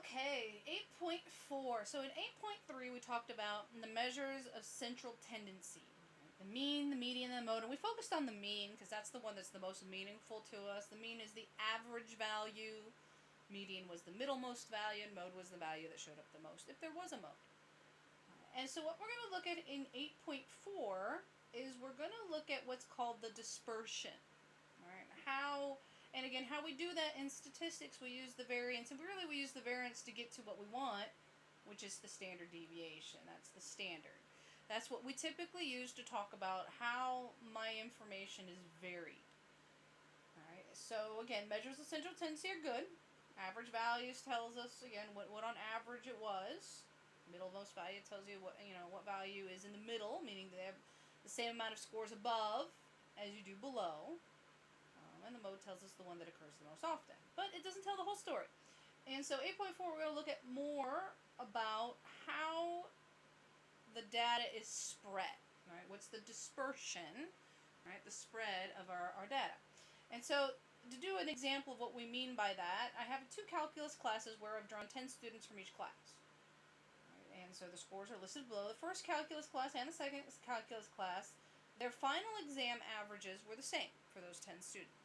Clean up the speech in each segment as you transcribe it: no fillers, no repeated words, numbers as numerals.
Okay, 8.4. So in 8.3 we talked about the measures of central tendency. The mean, the median, and the mode. And we focused on the mean because that's the one that's the most meaningful to us. The mean is the average value. Median was the middlemost value, and mode was the value that showed up the most, if there was a mode. And so what we're going to look at in 8.4 is we're going to look at what's called the dispersion. All right, how we do that in statistics, we use the variance, and really we use the variance to get to what we want, which is the standard deviation. That's the standard. That's what we typically use to talk about how my information is varied. Alright, so again, measures of central tendency are good. Average values tells us, again, what on average it was. Middlemost value tells you what value is in the middle, meaning they have the same amount of scores above as you do below. And the mode tells us the one that occurs the most often. But it doesn't tell the whole story. And so 8.4, we're going to look at more about how the data is spread. Right? What's the dispersion, right? The spread of our data. And so to do an example of what we mean by that, I have 2 calculus classes where I've drawn 10 students from each class. Right? And so the scores are listed below. The first calculus class and the second calculus class, their final exam averages were the same for those 10 students.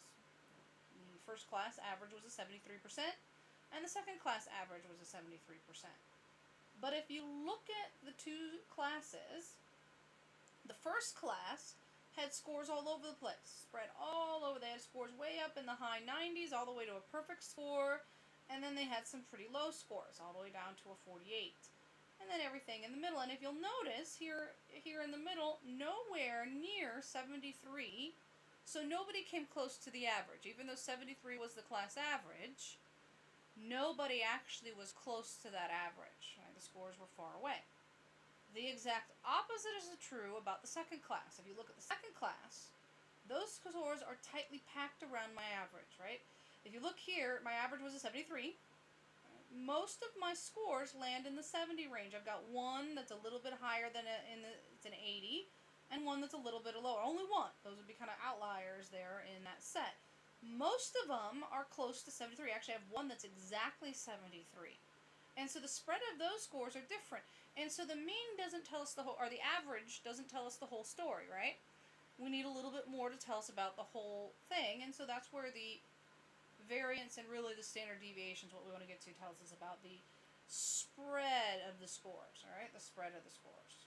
The first class average was a 73%, and the second class average was a 73%. But if you look at the 2 classes, the first class had scores all over the place, spread all over. They had scores way up in the high 90s, all the way to a perfect score, and then they had some pretty low scores, all the way down to a 48. And then everything in the middle. And if you'll notice, here in the middle, nowhere near 73, so nobody came close to the average. Even though 73 was the class average, nobody actually was close to that average. Right? The scores were far away. The exact opposite is true about the second class. If you look at the second class, those scores are tightly packed around my average, right? If you look here, my average was a 73. Most of my scores land in the 70 range. I've got one that's a little bit higher than it's an 80, and one that's a little bit lower. Only one. Those would be kind of outliers there in that set. Most of them are close to 73. Actually, I have one that's exactly 73. And so the spread of those scores are different. And so the mean doesn't tell us the whole, or the average doesn't tell us the whole story, right? We need a little bit more to tell us about the whole thing. And so that's where the variance and really the standard deviations, what we want to get to, tells us about the spread of the scores, all right? The spread of the scores.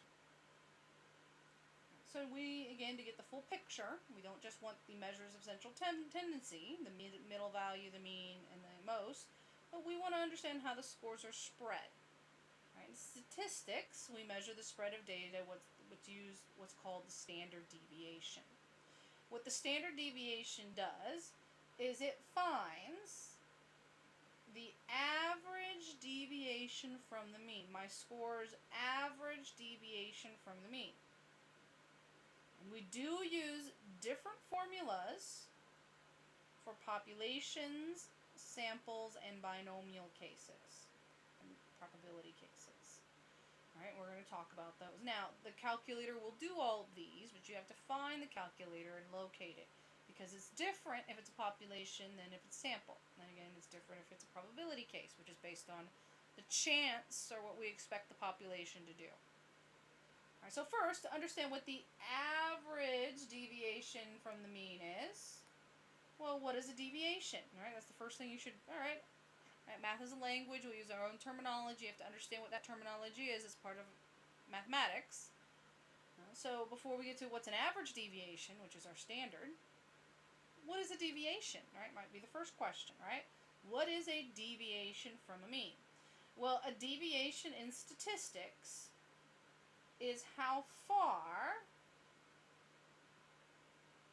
So we, again, to get the full picture, we don't just want the measures of central tendency, the middle value, the mean, and the most, but we want to understand how the scores are spread. Right? In statistics, we measure the spread of data, what's called the standard deviation. What the standard deviation does is it finds the average deviation from the mean. My score's average deviation from the mean. And we do use different formulas for populations, samples, and binomial cases, and probability cases. Alright, we're going to talk about those. Now, the calculator will do all of these, but you have to find the calculator and locate it, because it's different if it's a population than if it's sample. And again, it's different if it's a probability case, which is based on the chance or what we expect the population to do. Alright, so first, to understand what the average deviation from the mean is, well, what is a deviation? Alright, that's the first thing you should, alright, math is a language, we use our own terminology, you have to understand what that terminology is as part of mathematics. So before we get to what's an average deviation, which is our standard, what is a deviation? Right, might be the first question, right? What is a deviation from a mean? Well, a deviation in statistics is how far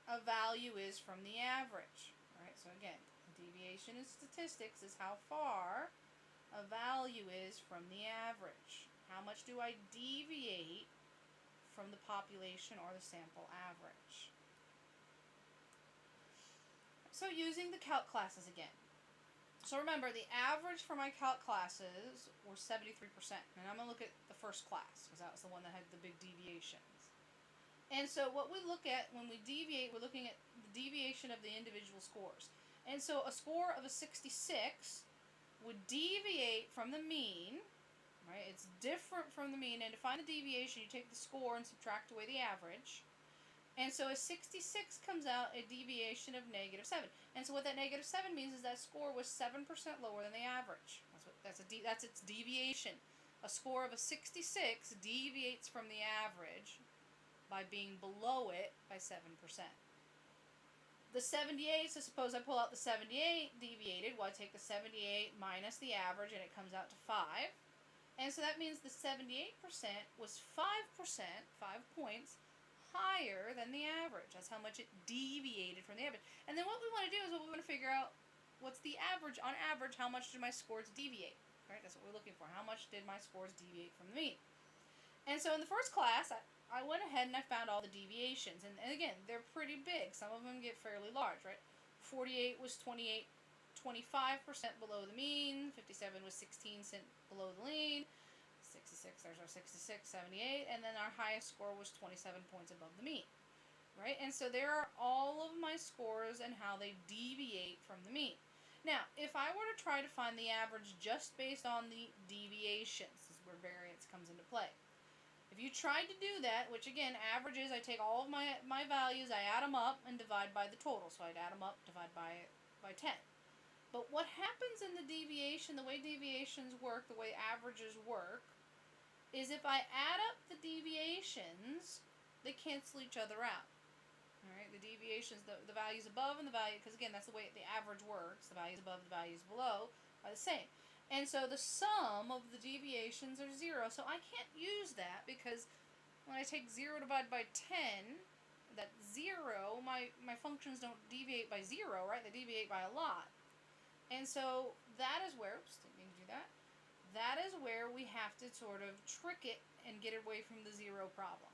a value is from the average. Right? So again, a deviation in statistics is how far a value is from the average. How much do I deviate from the population or the sample average? So using the calc classes again. So remember, the average for my calc classes were 73%. And I'm going to look at the first class, because that was the one that had the big deviations. And so what we look at when we deviate, we're looking at the deviation of the individual scores. And so a score of a 66 would deviate from the mean, right? It's different from the mean, and to find the deviation, you take the score and subtract away the average. And so a 66 comes out a deviation of -7. And so what that -7 means is that score was 7% lower than the average. That's its deviation. A score of a 66 deviates from the average by being below it by 7%. The 78, so suppose I pull out the 78 deviated, well, I take the 78 minus the average, and it comes out to 5. And so that means the 78% was 5%, 5 points, higher than the average. That's how much it deviated from the average. And then what we want to do is we want to figure out what's the average. On average, how much did my scores deviate? Right? That's what we're looking for. How much did my scores deviate from the mean? And so in the first class, I went ahead and I found all the deviations. And again, they're pretty big. Some of them get fairly large, right? 48 was 25% below the mean. 57 was 16% below the mean. 66, there's our 66, 78, and then our highest score was 27 points above the mean, right? And so there are all of my scores and how they deviate from the mean. Now, if I were to try to find the average just based on the deviations, this is where variance comes into play. If you tried to do that, which again, averages, I take all of my values, I add them up and divide by the total. So I'd add them up, divide by 10. But what happens in the deviation, the way deviations work, the way averages work, is if I add up the deviations, they cancel each other out. Alright, the deviations, the values above and the value, because again, that's the way the average works, the values above, the values below are the same. And so the sum of the deviations are 0. So I can't use that because when I take 0 divided by 10, that 0, my functions don't deviate by 0, right? They deviate by a lot. And so that is where, oops, didn't mean to do that. That is where we have to sort of trick it and get away from the 0 problem.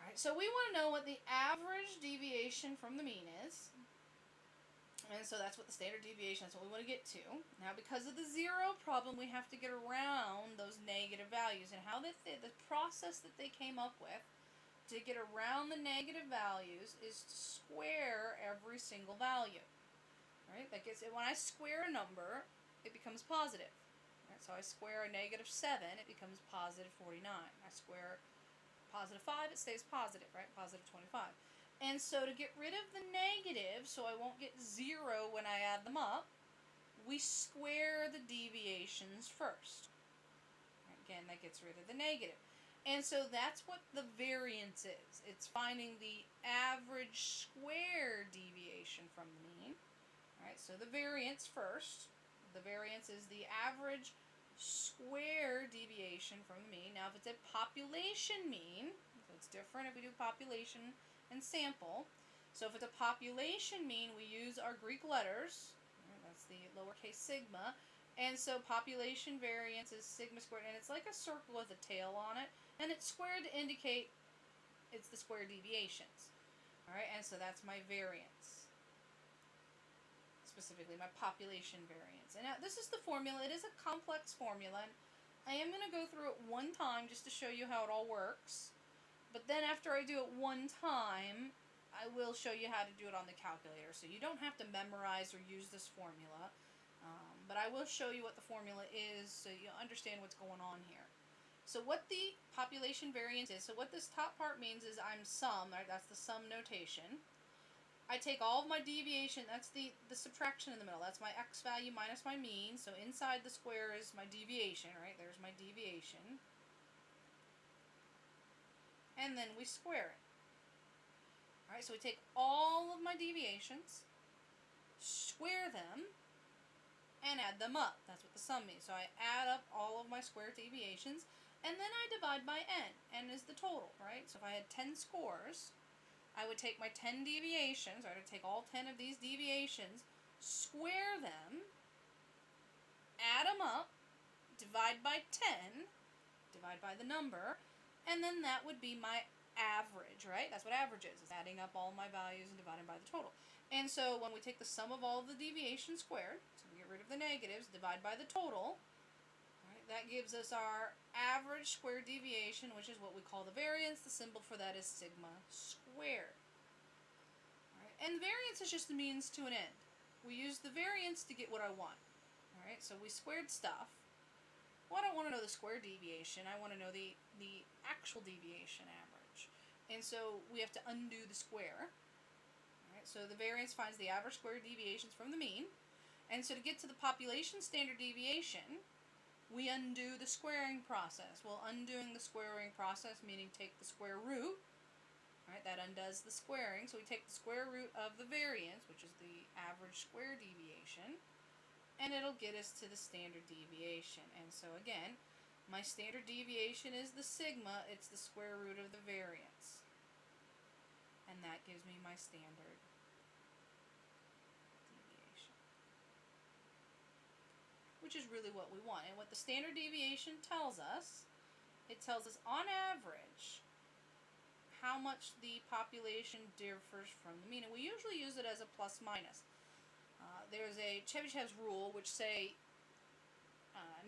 Alright, so we want to know what the average deviation from the mean is. And so that's what the standard deviation, that's what we want to get to. Now, because of the 0 problem, we have to get around those negative values. And how the process that they came up with to get around the negative values is to square every single value. Right? That gets it. When I square a number, it becomes positive. Right? So I square a -7, it becomes positive 49. I square positive 5, it stays positive, right? Positive 25. And so to get rid of the negative, so I won't get 0 when I add them up, we square the deviations first. Again, that gets rid of the negative. And so that's what the variance is. It's finding the average square deviation from the mean. Alright, so the variance first. The variance is the average square deviation from the mean. Now, if it's a population mean, so it's different if we do population and sample. So if it's a population mean, we use our Greek letters. That's the lowercase sigma. And so population variance is sigma squared, and it's like a circle with a tail on it, and it's squared to indicate it's the square deviations. Alright, and so that's my variance. Specifically, my population variance. And now, this is the formula. It is a complex formula, and I am going to go through it one time just to show you how it all works. But then after I do it one time, I will show you how to do it on the calculator. So you don't have to memorize or use this formula, but I will show you what the formula is so you understand what's going on here. So what the population variance is, so what this top part means is I'm sum, right? That's the sum notation. I take all of my deviation, that's the subtraction in the middle, that's my x value minus my mean, so inside the square is my deviation, right? There's my deviation. And then we square it. Alright, so we take all of my deviations, square them, and add them up. That's what the sum means. So I add up all of my square deviations, and then I divide by n. N is the total, right? So if I had 10 scores, I would take my 10 deviations, I would take all 10 of these deviations, square them, add them up, divide by 10, divide by the number, and then that would be my average, right? That's what average is. It's adding up all my values and dividing by the total. And so when we take the sum of all of the deviations squared, so we get rid of the negatives, divide by the total, right, that gives us our average square deviation, which is what we call the variance. The symbol for that is sigma squared. Right? And variance is just the means to an end. We use the variance to get what I want. Alright, so we squared stuff. Well, I don't want to know the square deviation. I want to know the actual deviation average. And so we have to undo the square. Alright, so the variance finds the average square deviations from the mean. And so to get to the population standard deviation, we undo the squaring process. Well, undoing the squaring process, meaning take the square root. Alright, that undoes the squaring. So we take the square root of the variance, which is the average square deviation, and it'll get us to the standard deviation. And so again, my standard deviation is the sigma. It's the square root of the variance. And that gives me my standard deviation, which is really what we want. And what the standard deviation tells us, it tells us on average how much the population differs from the mean. And we usually use it as a plus minus. There's a Chebyshev's rule which say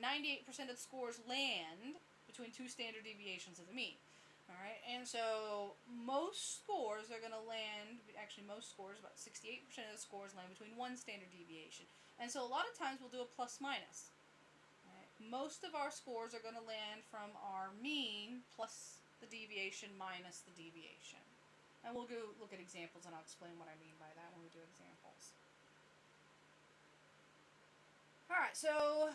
98% of the scores land between two standard deviations of the mean. Alright, and so most scores are going to land, actually most scores, about 68% of the scores land between one standard deviation. And so a lot of times we'll do a plus minus. Right? Most of our scores are going to land from our mean plus the deviation minus the deviation. And we'll go look at examples and I'll explain what I mean by that when we do examples. Alright, so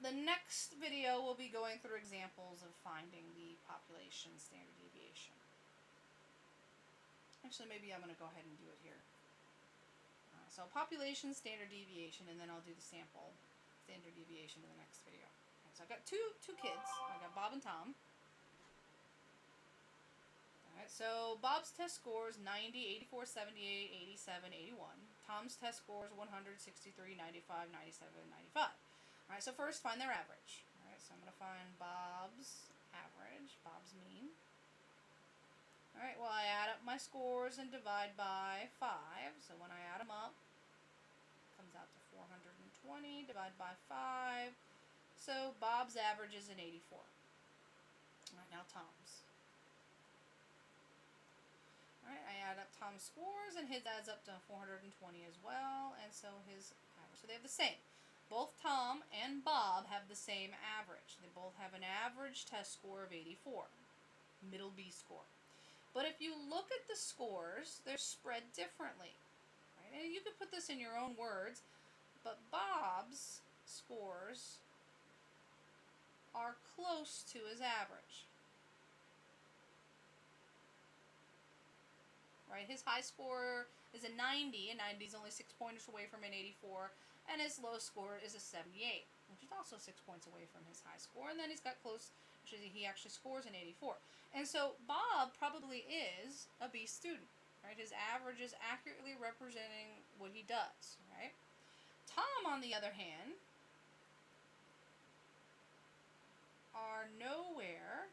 the next video will be going through examples of finding the population standard deviation. Actually, maybe I'm going to go ahead and do it here. So population standard deviation, and then I'll do the sample standard deviation in the next video. Okay, so I've got two kids. I've got Bob and Tom. Alright, so Bob's test score is 90, 84, 78, 87, 81. Tom's test score is 100, 63, 95, 97, 95. Alright, so first find their average. Alright, so I'm going to find Bob's average, Bob's mean. Alright, well I add up my scores and divide by 5. So when I add them up, it comes out to 420, divide by 5. So Bob's average is an 84. Alright, now Tom's. Alright, I add up Tom's scores and his adds up to 420 as well, and so his average. So they have the same. Both Tom and Bob have the same average. They both have an average test score of 84, middle B score. But if you look at the scores, they're spread differently. Right? And you could put this in your own words, but Bob's scores are close to his average. Right? His high score is a 90, and 90 is only 6 points away from an 84. And his low score is a 78, which is also 6 points away from his high score. And then he's got close, he actually scores an 84. And so Bob probably is a B student, right? His average is accurately representing what he does, right? Tom, on the other hand, are nowhere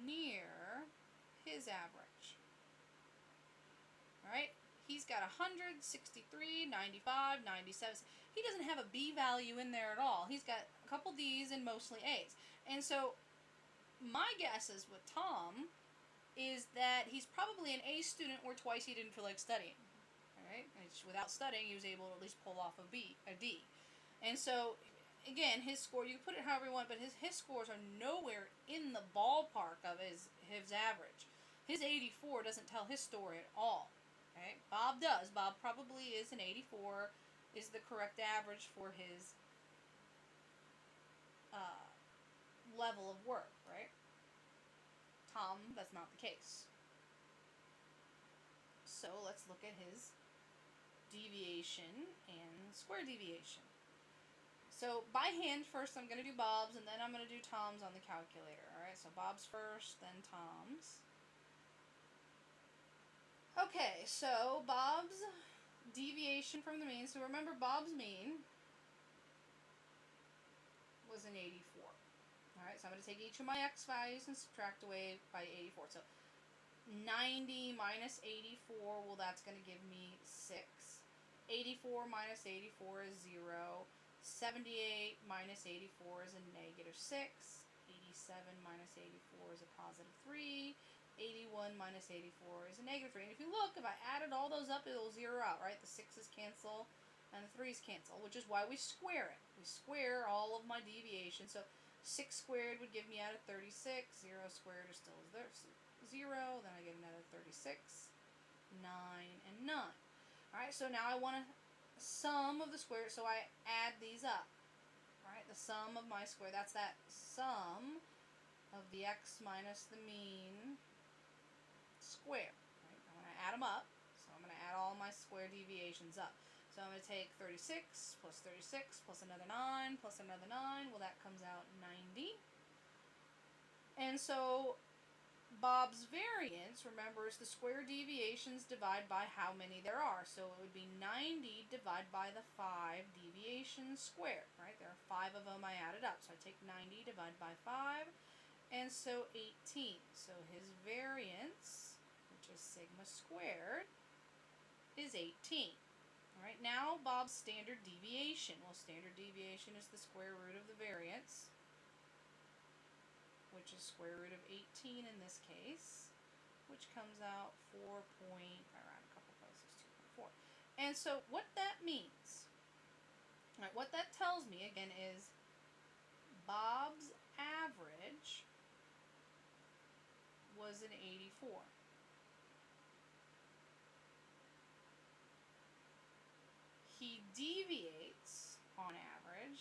near his average. Alright? He's got 100, 63, 95, 97. He doesn't have a B value in there at all. He's got a couple D's and mostly A's. And so my guess is with Tom is that he's probably an A student where twice he didn't feel like studying. Alright? Without studying, he was able to at least pull off a D. And so, again, his score, you can put it however you want, but his scores are nowhere in the ballpark of his average. His 84 doesn't tell his story at all. Okay? Bob does. Bob probably is an 84, is the correct average for his level of work, right? Tom, that's not the case. So let's look at his deviation and square deviation. So by hand first I'm going to do Bob's, and then I'm going to do Tom's on the calculator. Alright, so Bob's first, then Tom's. Okay, so Bob's deviation from the mean. So remember, Bob's mean was an 84. Alright, so I'm going to take each of my x values and subtract away by 84. So 90 minus 84, well, that's going to give me 6. 84 minus 84 is 0. 78 minus 84 is a negative 6. 87 minus 84 is a positive 3. 81 minus 84 is a negative 3. And if you look, if I added all those up, it'll zero out, right? The 6's cancel and the 3's cancel, which is why we square it. We square all of my deviation. So 6 squared would give me out of 36. 0 squared is still there, 0. Then I get another 36, 9, and 9. Alright, so now I want a sum of the squares, so I add these up. Alright, the sum of my square, that's that sum of the x minus the mean square. Right? I'm going to add them up, so I'm going to add all my square deviations up. So I'm going to take 36 plus another 9 plus another 9. Well, that comes out 90. And so Bob's variance, remember, is the square deviations divided by how many there are. So it would be 90 divided by the 5 deviations squared, right? There are 5 of them I added up. So I take 90 divided by 5, and so 18. So his variance, which is sigma squared, is 18. All right, now Bob's standard deviation. Well, standard deviation is the square root of the variance, which is square root of 18 in this case, which comes out 4 point, around a couple places, 2.4. And so what that means, all right, what that tells me, again, is Bob's average was an 84. He deviates, on average,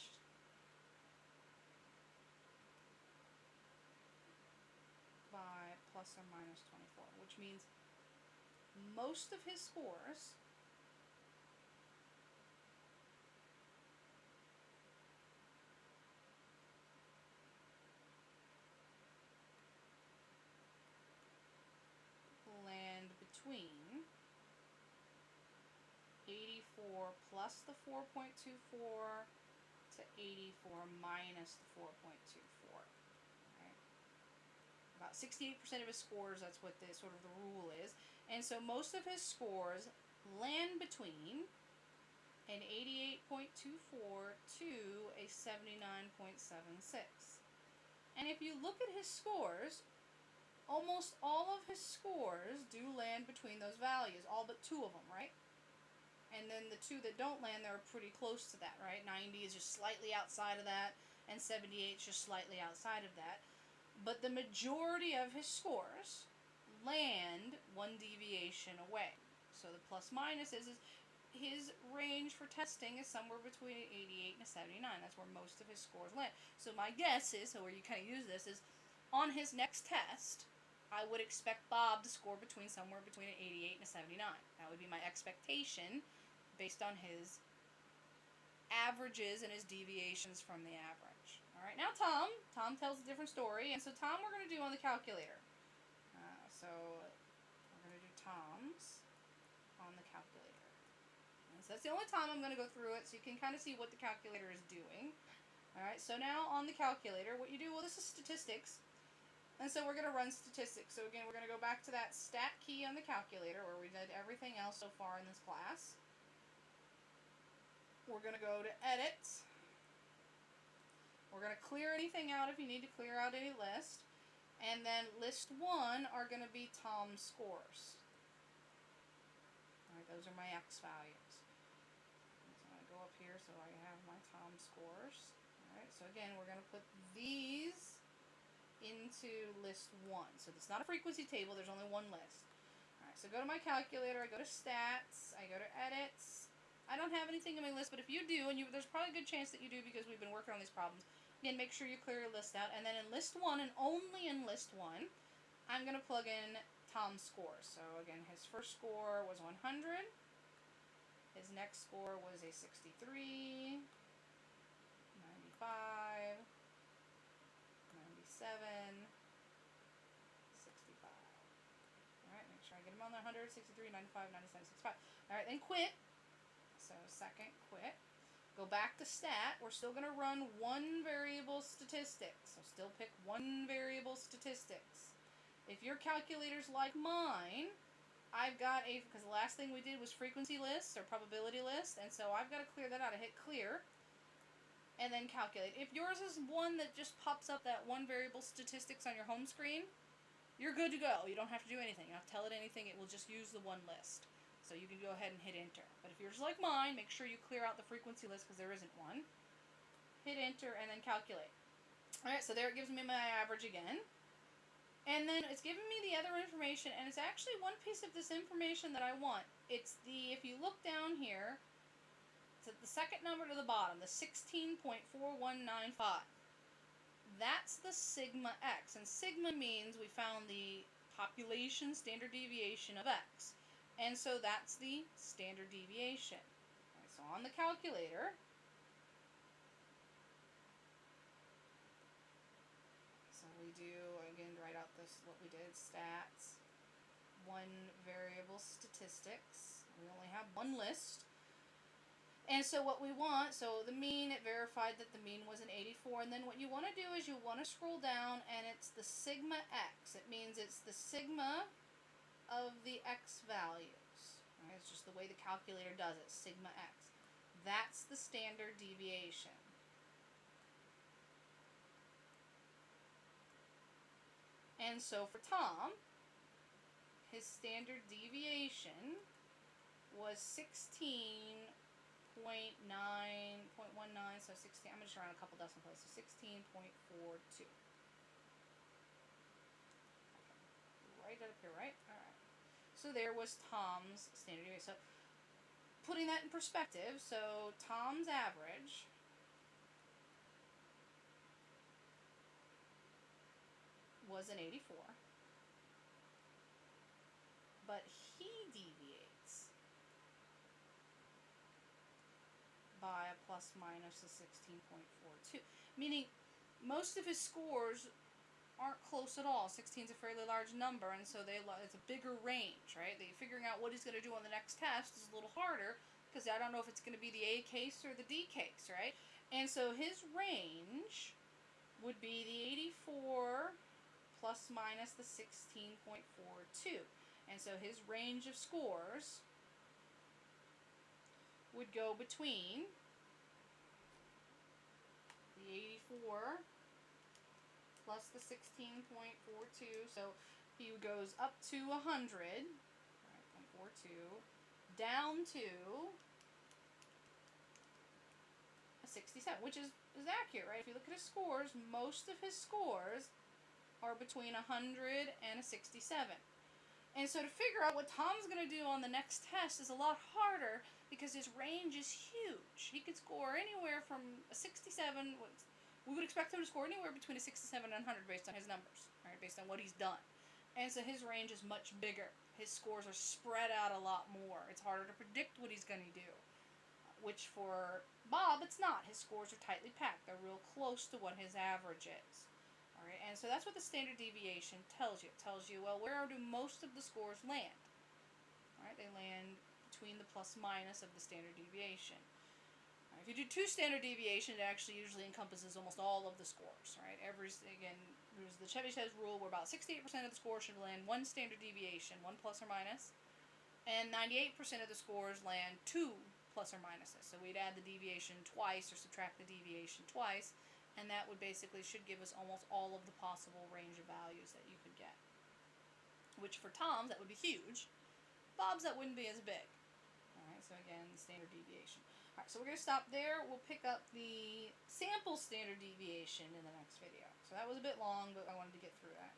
by plus or minus 24, which means most of his scores land between 84 plus the 4.24 to 84 minus the 4.24. Right? About 68% of his scores, that's what the sort of the rule is. And so most of his scores land between an 88.24 to a 79.76. And if you look at his scores, almost all of his scores do land between those values, all but 2 of them, right? And then the 2 that don't land, they're pretty close to that, right? 90 is just slightly outside of that, and 78 is just slightly outside of that. But the majority of his scores land 1 deviation away. So the plus minus is his range for testing is somewhere between an 88 and a 79. That's where most of his scores land. So my guess is, so where you kind of use this, is on his next test, I would expect Bob to score somewhere between an 88 and a 79. That would be my expectation based on his averages and his deviations from the average. All right, now Tom tells a different story, and so Tom we're going to do on the calculator. So we're going to do Tom's on the calculator. And so that's the only time I'm going to go through it, so you can kind of see what the calculator is doing. All right, so now on the calculator, what you do, well, this is statistics. And so we're going to run statistics. So again, we're going to go back to that stat key on the calculator where we did everything else so far in this class. We're going to go to Edit. We're going to clear anything out if you need to clear out any list. And then list 1 are going to be Tom's scores. Alright, those are my X values. So I'm going to go up here so I have my Tom scores. Alright, so again, we're going to put these into list 1. So it's not a frequency table, there's only one list. Alright, so go to my calculator, I go to stats, I go to edits. I don't have anything in my list, but if you do, and there's probably a good chance that you do because we've been working on these problems, again, make sure you clear your list out. And then in list 1, and only in list 1, I'm going to plug in Tom's scores. So again, his first score was 100. His next score was a 63, 95, 97, 65. Alright, make sure I get them on there. 100, 63, 95, 97, 65. Alright, then quit. So second, quit. Go back to stat. We're still going to run 1 variable statistics. So still pick 1 variable statistics. If your calculator's like mine, I've got because the last thing we did was frequency lists or probability list, and so I've got to clear that out. I hit clear, and then calculate. If yours is one that just pops up that 1 variable statistics on your home screen, you're good to go. You don't have to do anything. You don't have to tell it anything. It will just use the one list. So you can go ahead and hit enter. But if you're just like mine, make sure you clear out the frequency list because there isn't one. Hit enter and then calculate. Alright, so there it gives me my average again. And then it's giving me the other information, and it's actually one piece of this information that I want. It's the, if you look down here, it's at the second number to the bottom, the 16.4195. That's the sigma x, and sigma means we found the population standard deviation of x. And so that's the standard deviation. Right, so on the calculator, so we do, again, write out this, what we did, stats, one variable statistics. We only have one list. And so what we want, so the mean, it verified that the mean was an 84, and then what you want to do is you want to scroll down, and it's the sigma x. It means it's the sigma of the x values. Right? It's just the way the calculator does it, sigma x. That's the standard deviation. And so for Tom, his standard deviation was 16.19, so 16, I'm going to just round a couple decimal places, so 16.42. Right up here, right? Alright. So there was Tom's standard deviation. So putting that in perspective, so Tom's average was an 84, but he deviates by a plus minus of 16.42, meaning most of his scores aren't close at all. 16 is a fairly large number, and so it's a bigger range, right? Figuring out what he's going to do on the next test is a little harder, because I don't know if it's going to be the A case or the D case, right? And so his range would be the 84 plus minus the 16.42. And so his range of scores would go between the 84 plus the 16.42. So he goes up to 100, right, 0.42, down to a 67, which is accurate, right? If you look at his scores, most of his scores are between 100 and a 67. And so to figure out what Tom's going to do on the next test is a lot harder because his range is huge. He could score anywhere from a 67. We would expect him to score anywhere between a 67 and 100 based on his numbers, right? Based on what he's done. And so his range is much bigger. His scores are spread out a lot more. It's harder to predict what he's going to do. Which for Bob, it's not. His scores are tightly packed. They're real close to what his average is. Alright, and so that's what the standard deviation tells you. It tells you, well, where do most of the scores land? Alright, they land between the plus minus of the standard deviation. If you do two standard deviation, it actually usually encompasses almost all of the scores, right? Again, there's the Chebyshev rule where about 68% of the scores should land one standard deviation, one plus or minus, and 98% of the scores land two plus or minuses. So we'd add the deviation twice or subtract the deviation twice, and that would basically should give us almost all of the possible range of values that you could get. Which for Tom's, that would be huge. Bob's, that wouldn't be as big. Alright, so again, standard deviation. Alright, so we're going to stop there. We'll pick up the sample standard deviation in the next video. So that was a bit long, but I wanted to get through that.